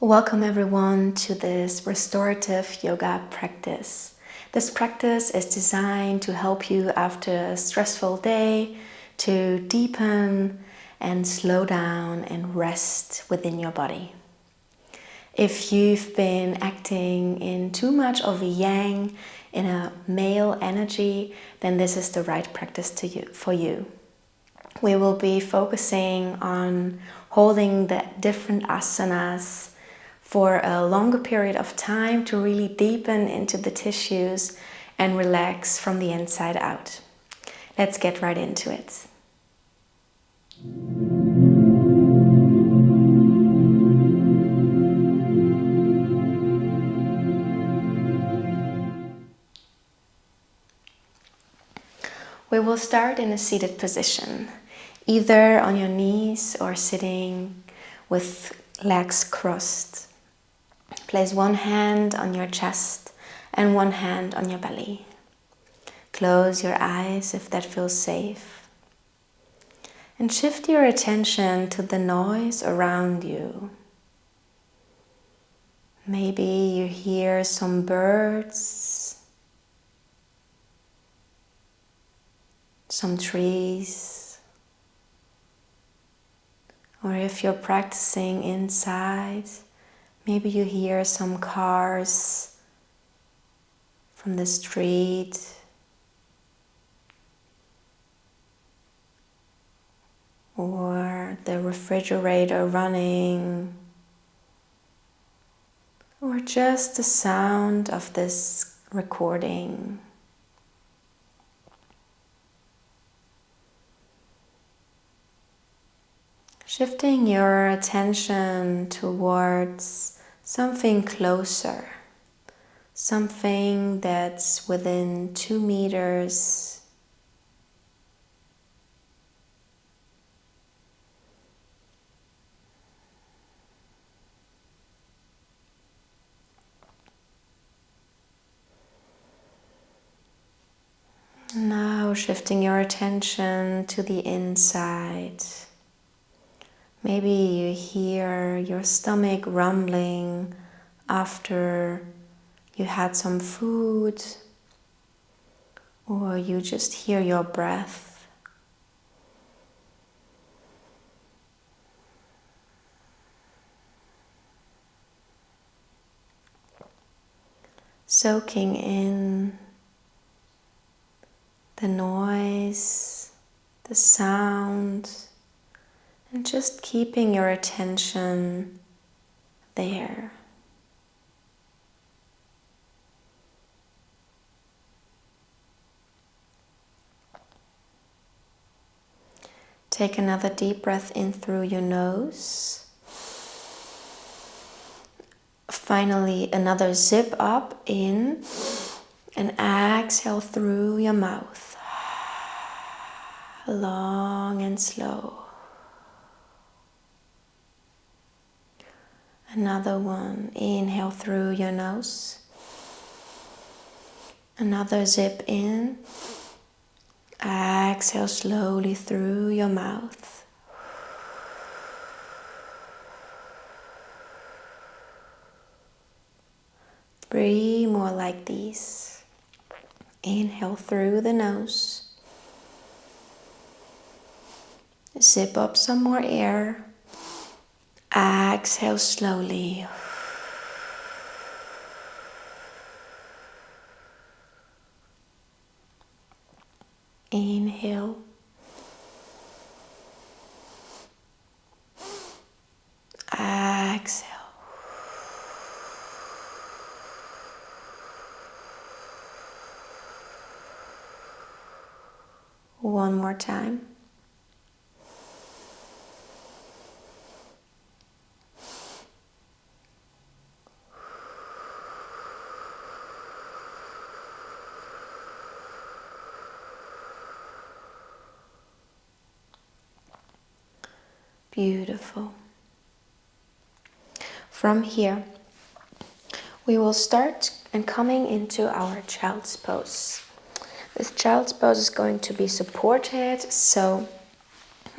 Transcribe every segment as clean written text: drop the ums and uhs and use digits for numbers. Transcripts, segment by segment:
Welcome everyone to this restorative yoga practice. This practice is designed to help you after a stressful day to deepen and slow down and rest within your body. If you've been acting in too much of a yang, in a male energy, then this is the right practice for you. We will be focusing on holding the different asanas for a longer period of time to really deepen into the tissues and relax from the inside out. Let's get right into it. We will start in a seated position, either on your knees or sitting with legs crossed. Place one hand on your chest and one hand on your belly. Close your eyes if that feels safe. And shift your attention to the noise around you. Maybe you hear some birds, some trees, or if you're practicing inside, maybe you hear some cars from the street, or the refrigerator running, or just the sound of this recording. Shifting your attention towards something closer, something that's within 2 meters. Now shifting your attention to the inside. Maybe you hear your stomach rumbling after you had some food, or you just hear your breath. Soaking in the noise, the sound, and just keeping your attention there. Take another deep breath in through your nose. Finally, another zip up in and exhale through your mouth. Long and slow. Another one. Inhale through your nose. Another zip in. Exhale slowly through your mouth. Three more like these. Inhale through the nose. Zip up some more air. Exhale slowly. Inhale. Exhale. One more time. Beautiful. From here, we will start and coming into our child's pose. This child's pose is going to be supported, so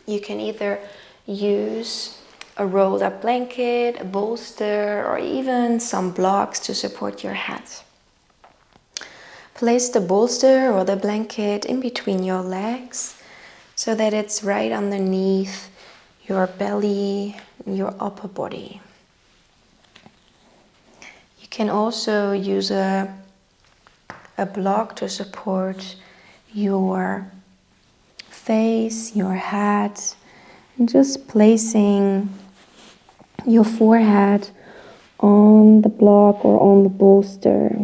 you can either use a rolled up blanket, a bolster, or even some blocks to support your head. Place the bolster or the blanket in between your legs so that it's right underneath your belly, your upper body. You can also use a block to support your face, your head, and just placing your forehead on the block or on the bolster.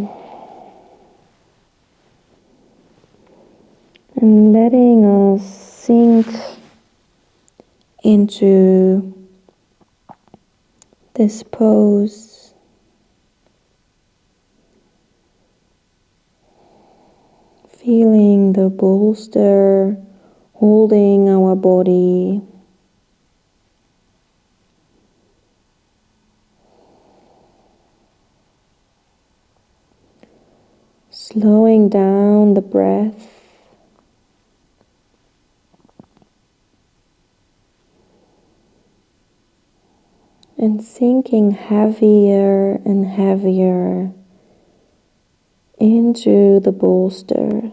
And letting us sink into this pose. Feeling the bolster holding our body. Slowing down the breath. And sinking heavier and heavier into the bolster.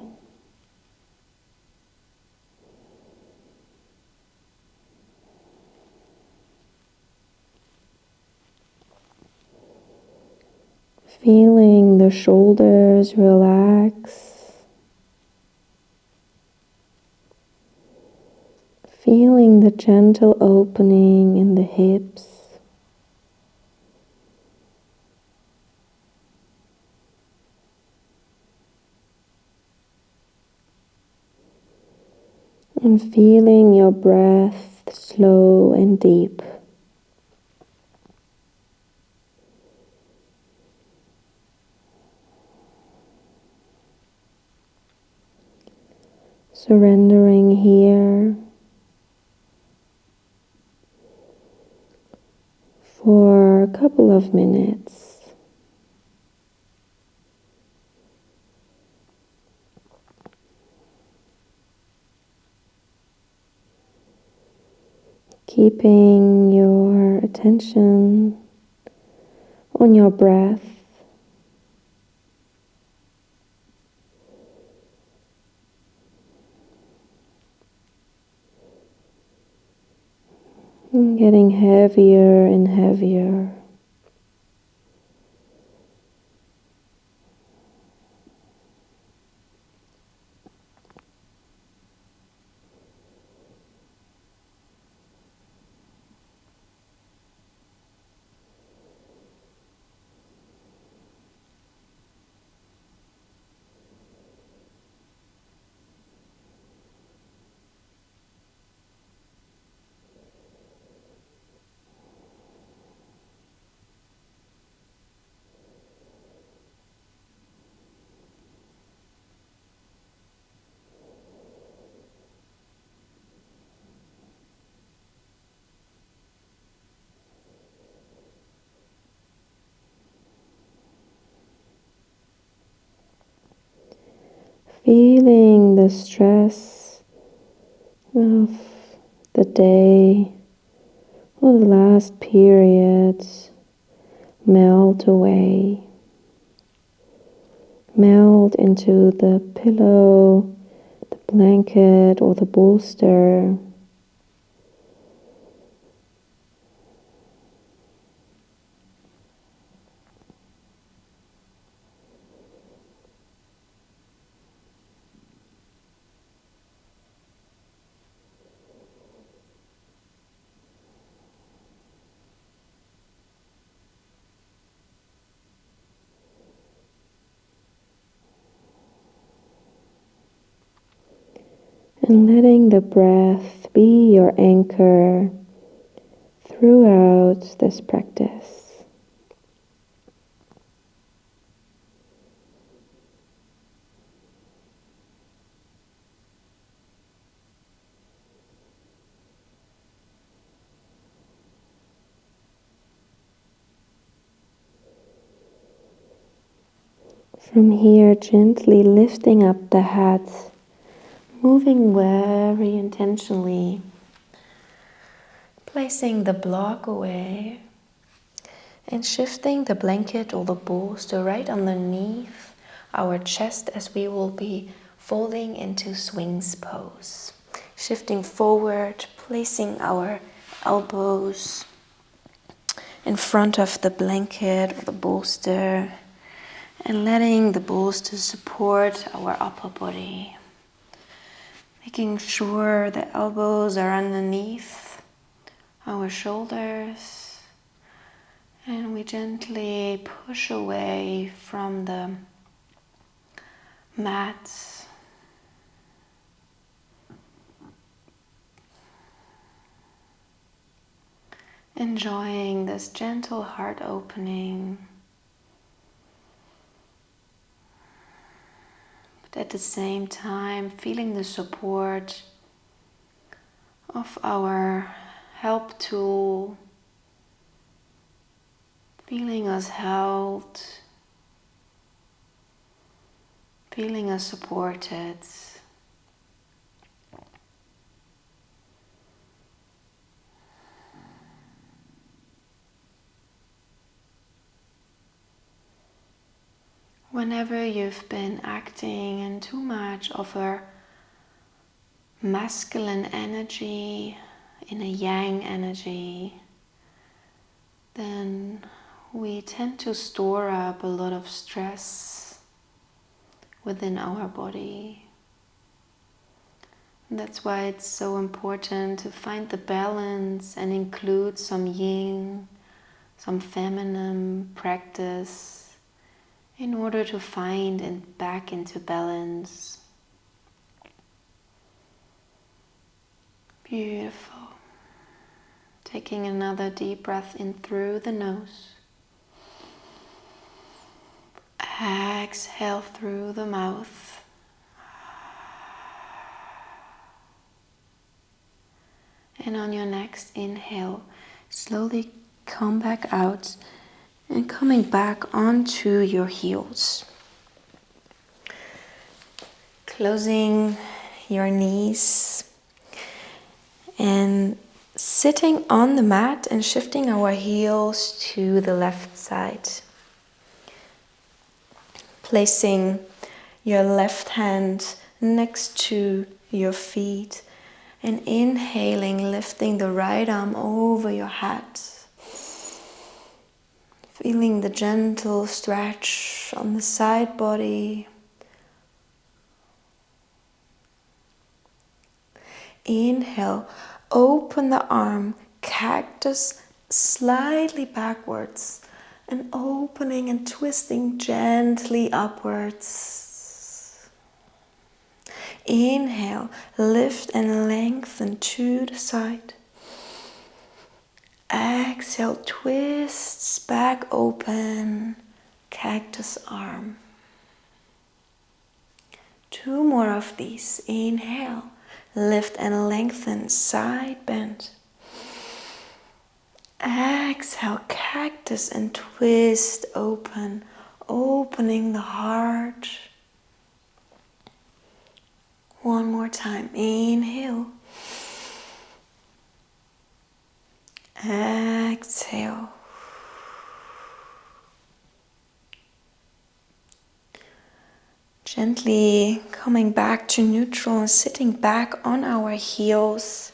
Feeling the shoulders relax. Feeling the gentle opening in the hips. And feeling your breath slow and deep. Surrendering here for a couple of minutes. Keeping your attention on your breath. And getting heavier and heavier. Feeling the stress of the day or the last period melt away. Melt into the pillow, the blanket or the bolster. And letting the breath be your anchor throughout this practice. From here, gently lifting up the head, moving very intentionally Placing the block away and shifting the blanket or the bolster right underneath our chest as we will be folding into swings pose. Shifting forward, placing our elbows in front of the blanket or the bolster and letting the bolster support our upper body. Making sure the elbows are underneath our shoulders and we gently push away from the mat. Enjoying this gentle heart opening, but at the same time feeling the support of our help tool, feeling us held, feeling us supported. Whenever you've been acting in too much of a masculine energy, in a yang energy, then we tend to store up a lot of stress within our body. And that's why it's so important to find the balance and include some yin, some feminine practice in order to find and back into balance. Beautiful. Taking another deep breath in through the nose. Exhale through the mouth. And on your next inhale, slowly come back out and coming back onto your heels. Closing your knees and sitting on the mat and shifting our heels to the left side. Placing your left hand next to your feet and inhaling, lifting the right arm over your head. Feeling the gentle stretch on the side body. Inhale, open the arm, cactus slightly backwards and opening and twisting gently upwards. Inhale, lift and lengthen to the side. Exhale, twists back open, cactus arm. 2 more of these. Inhale, lift and lengthen, side bend. Exhale, cactus and twist open, opening the heart. 1 more time. Inhale. Exhale. Gently coming back to neutral and sitting back on our heels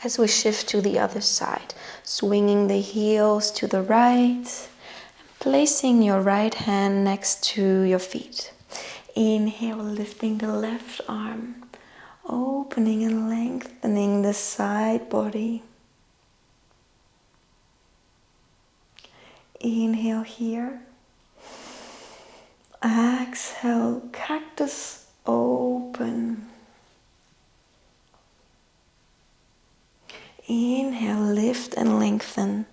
as we shift to the other side. Swinging the heels to the right, placing your right hand next to your feet. Inhale, lifting the left arm, opening and lengthening the side body. Inhale here. Exhale, cactus open. Inhale, lift and lengthen.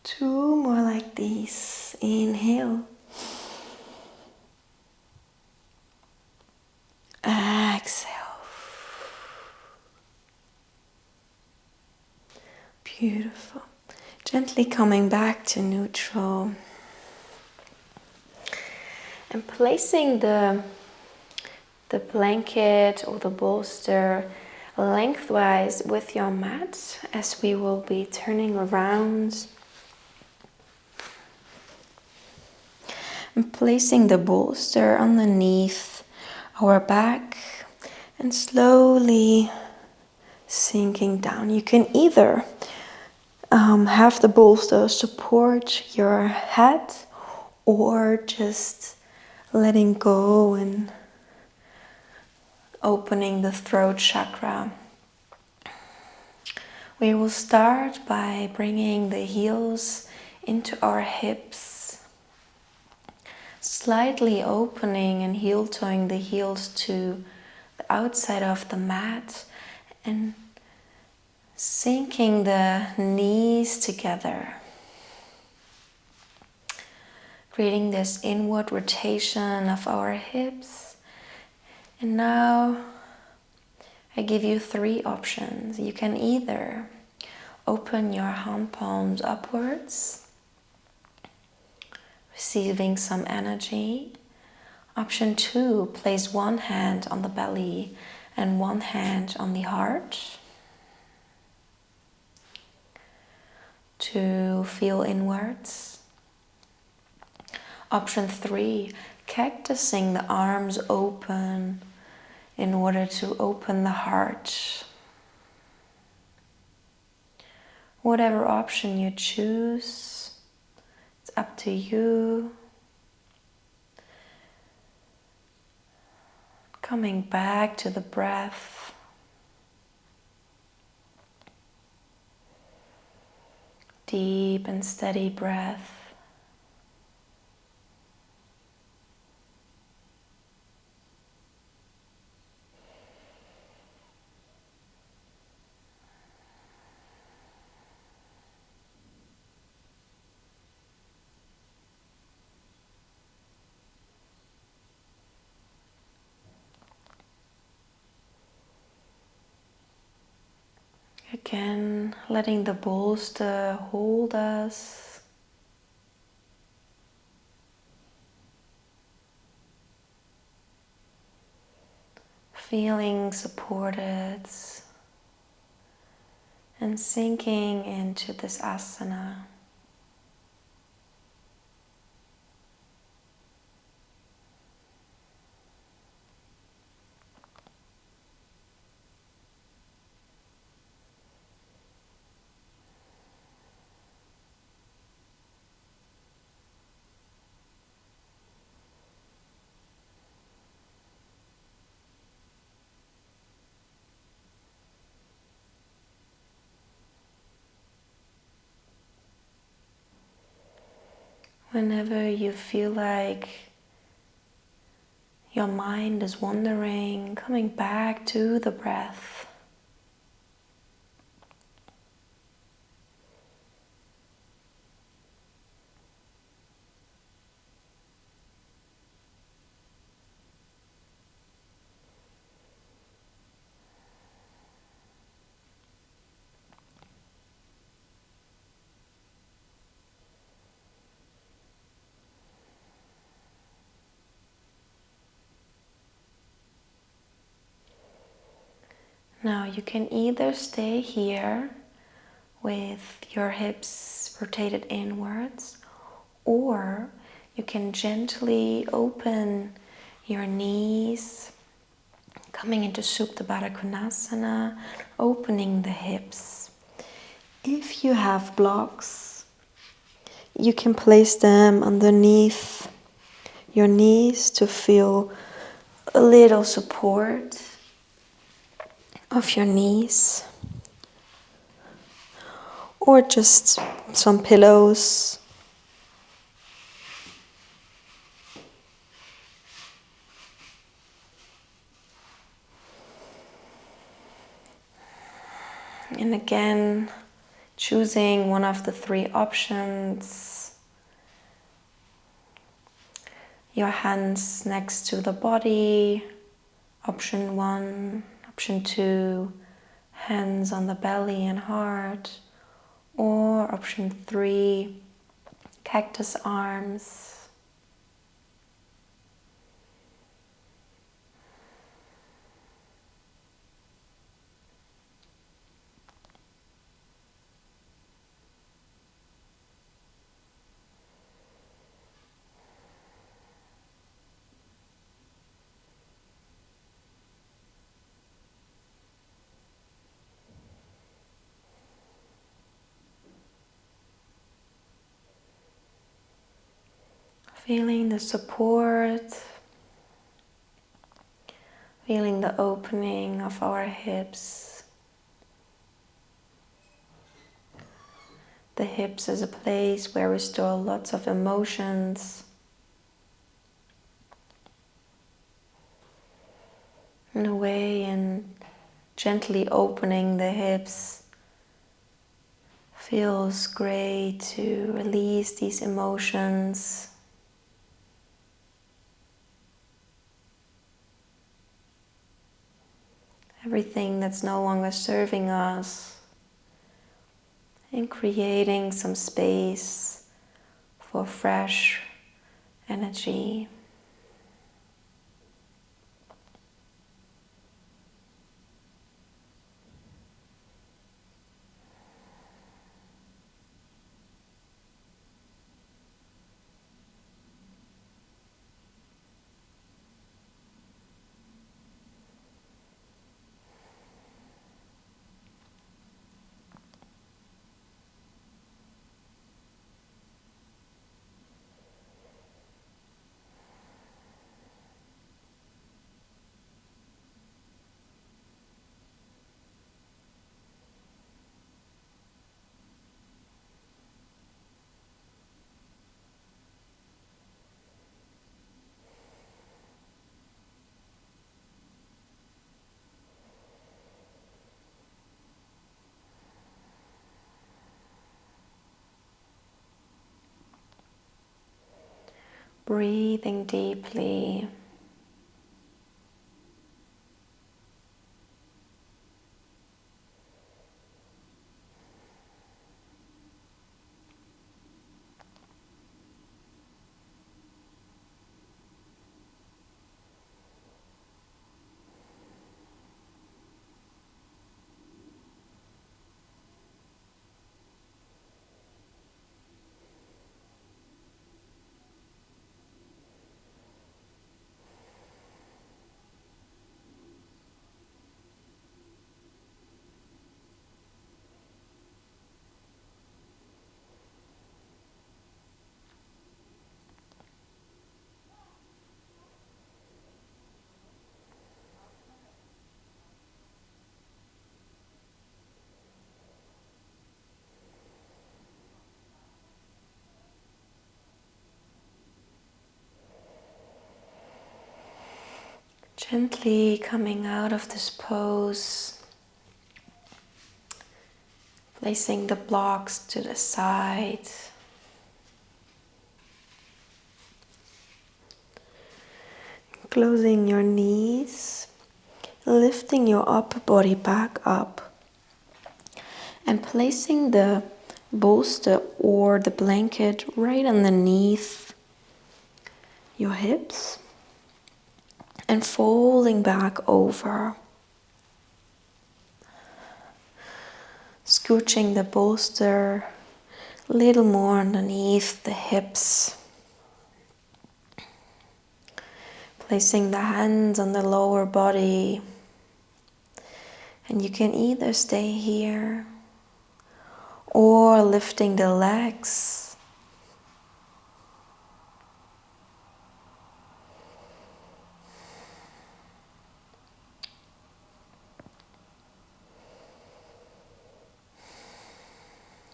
Two more like these. Inhale. Exhale. Beautiful. Gently coming back to neutral. And placing the blanket or the bolster lengthwise with your mat as we will be turning around. And placing the bolster underneath our back and slowly sinking down. You can either have the bolster support your head or just letting go and opening the throat chakra. We will start by bringing the heels into our hips, slightly opening and heel-toeing the heels to the outside of the mat and sinking the knees together, creating this inward rotation of our hips. And now I give you 3 options. You can either open your hand palms upwards, receiving some energy. Option 2, place one hand on the belly and one hand on the heart to feel inwards. Option 3, cactusing the arms open in order to open the heart. Whatever option you choose, it's up to you. Coming back to the breath. Deep and steady breath. Again, letting the bolster hold us. Feeling supported and sinking into this asana. Whenever you feel like your mind is wandering, coming back to the breath. Now you can either stay here with your hips rotated inwards, or you can gently open your knees, coming into Supta Baddha Konasana, opening the hips. If you have blocks, you can place them underneath your knees to feel a little support of your knees, or just some pillows. And again, choosing one of the 3 options. Your hands next to the body, option 1. Option 2, hands on the belly and heart. Or option 3, cactus arms. Feeling the support, feeling the opening of our hips. The hips is a place where we store lots of emotions. In a way, and gently opening the hips feels great to release these emotions. Everything that's no longer serving us, and creating some space for fresh energy. Breathing deeply. Gently coming out of this pose, placing the blocks to the side. Closing your knees, lifting your upper body back up, and placing the bolster or the blanket right underneath your hips and folding back over. Scooching the bolster a little more underneath the hips. Placing the hands on the lower body. And you can either stay here or lifting the legs.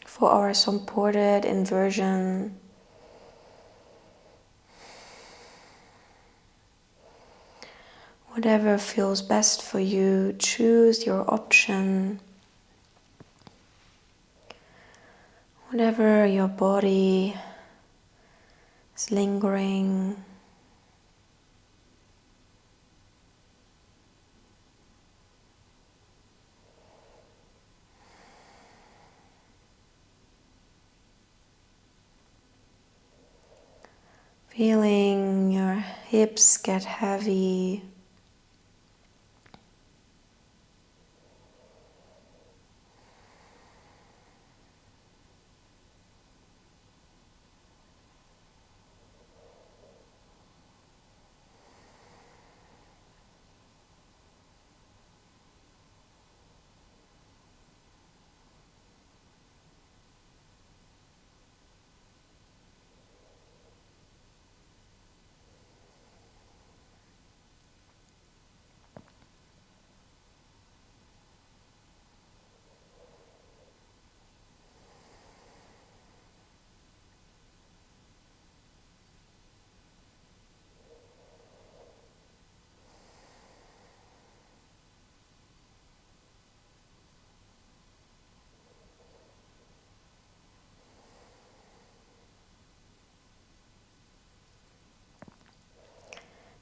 For our supported inversion. Whatever feels best for you, choose your option. Whatever your body is lingering. Feeling your hips get heavy.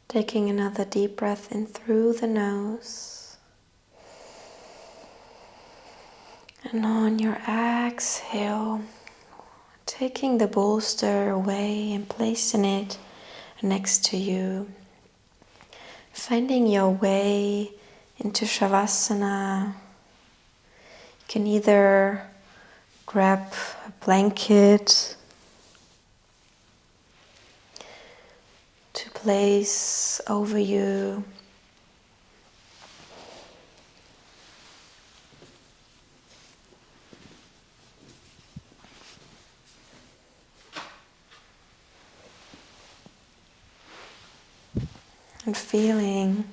Taking another deep breath in through the nose. And on your exhale, taking the bolster away and placing it next to you. Finding your way into Shavasana. You can either grab a blanket to place over you, and feeling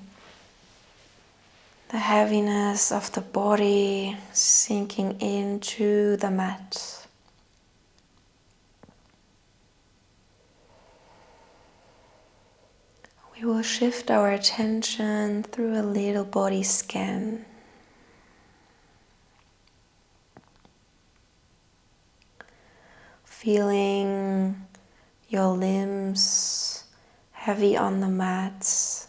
the heaviness of the body sinking into the mat. We will shift our attention through a little body scan. Feeling your limbs heavy on the mats.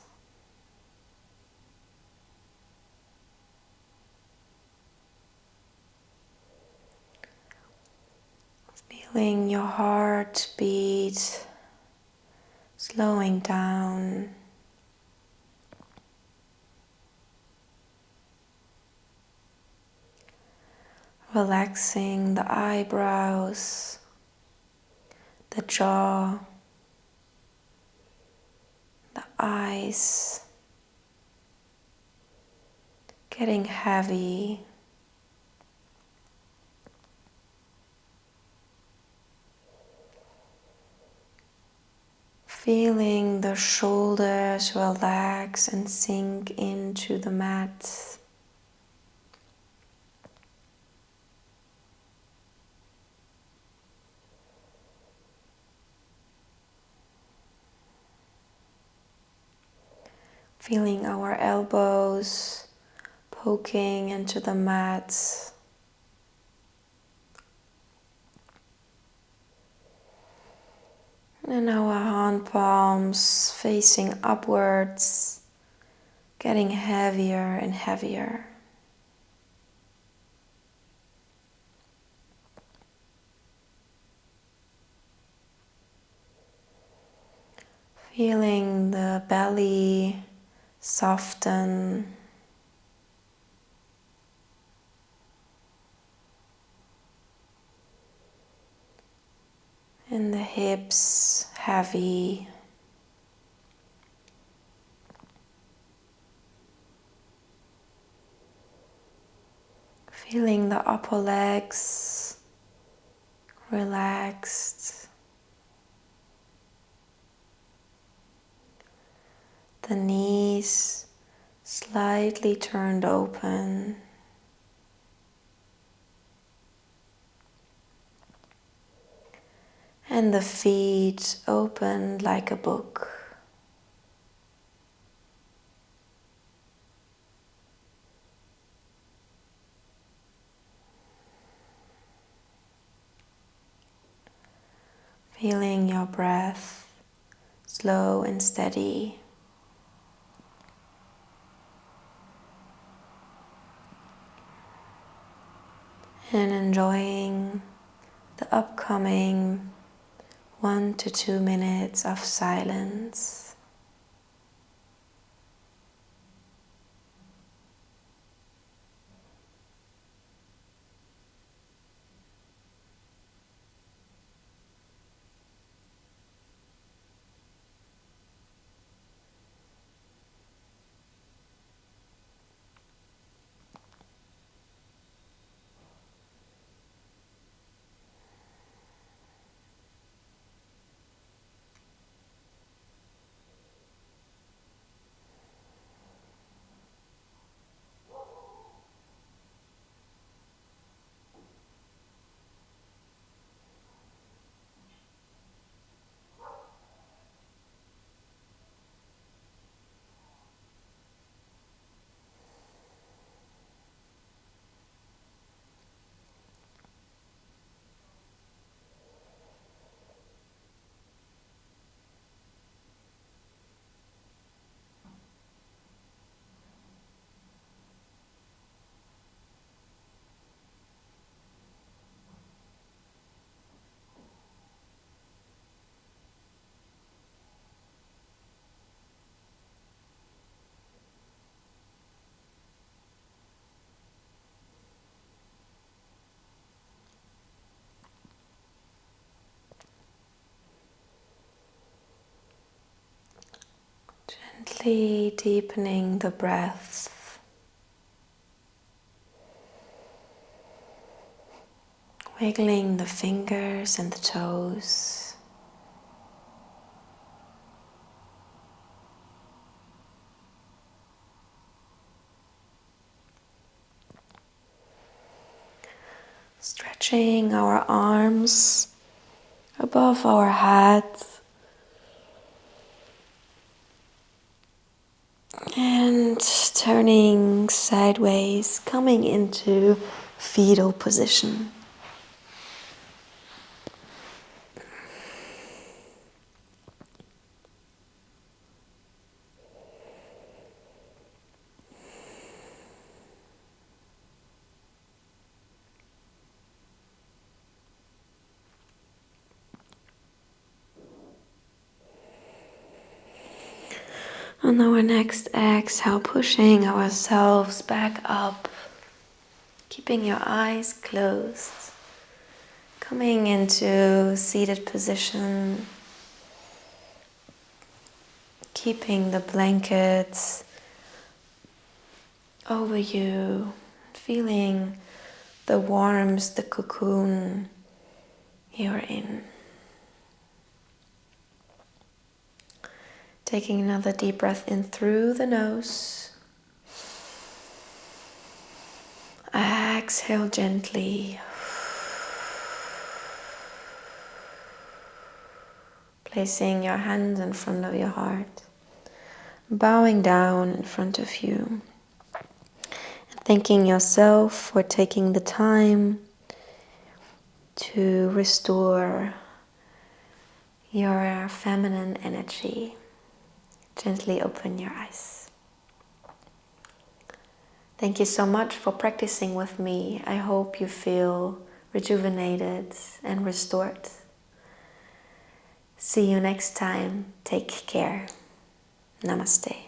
Feeling your heart beat slowing down. Relaxing the eyebrows, the jaw, the eyes, getting heavy. Feeling the shoulders relax and sink into the mat. Feeling our elbows poking into the mat. And our hand palms facing upwards, getting heavier and heavier. Feeling the belly soften. And the hips heavy. Feeling the upper legs relaxed. The knees slightly turned open. And the feet opened like a book. Feeling your breath slow and steady. And enjoying the upcoming 1 to 2 minutes of silence. Gently deepening the breath, wiggling the fingers and the toes. Stretching our arms above our heads. And turning sideways, coming into fetal position. On our next exhale, pushing ourselves back up, keeping your eyes closed, coming into seated position, keeping the blankets over you, feeling the warmth, the cocoon you're in. Taking another deep breath in through the nose. Exhale gently. Placing your hands in front of your heart. Bowing down in front of you. And thanking yourself for taking the time to restore your feminine energy. Gently open your eyes. Thank you so much for practicing with me. I hope you feel rejuvenated and restored. See you next time. Take care. Namaste.